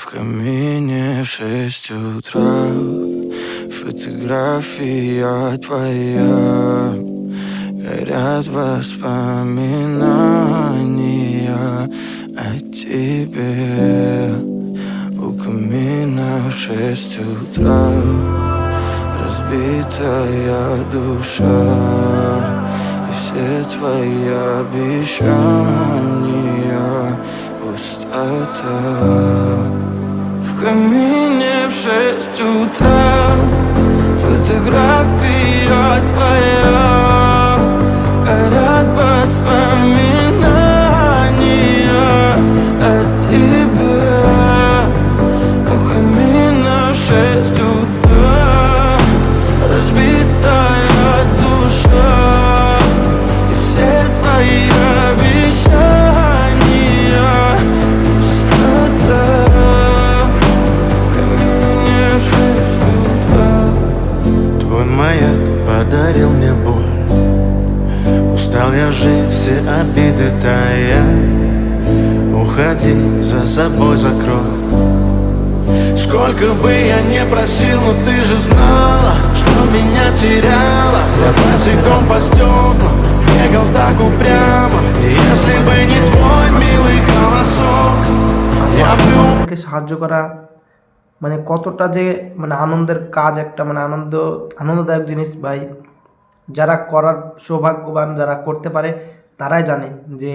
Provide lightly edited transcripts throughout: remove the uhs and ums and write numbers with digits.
В камине в 6 утра фотография твоя. Горят воспоминания о тебе. У камина в 6 утра разбитая душа, и все твои обещания пустота. В камине в 6 утра фотография твоя. Горят воспоминания о тебе. У камина в 6 утра разбитая душа, и все твои обещания пустота. В камине в 6 утра. Твой маяк подарил мне боль. Устал я жить, все обиды тая. Уходи, за собой закрой. Сколько бы я не просил, но ты же знала, что меня теряла. Я босиком по стеклам бегал так упрямо. И если бы не твой милый голосок, я бы... সাহায্য করা মানে কতটা যে মানে আনন্দের কাজ, একটা মানে আনন্দদায়ক জিনিস ভাই। যারা করার সৌভাগ্যবান, যারা করতে পারে তারাই জানে যে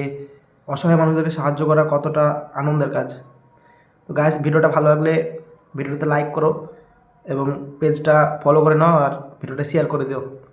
অসহায় মানুষদেরকে সাহায্য করা কতটা আনন্দের কাজ। তো গাইস, ভিডিওটা ভালো লাগলে ভিডিওতে লাইক করো এবং পেজটা ফলো করে নাও আর ভিডিওটা শেয়ার করে দিও।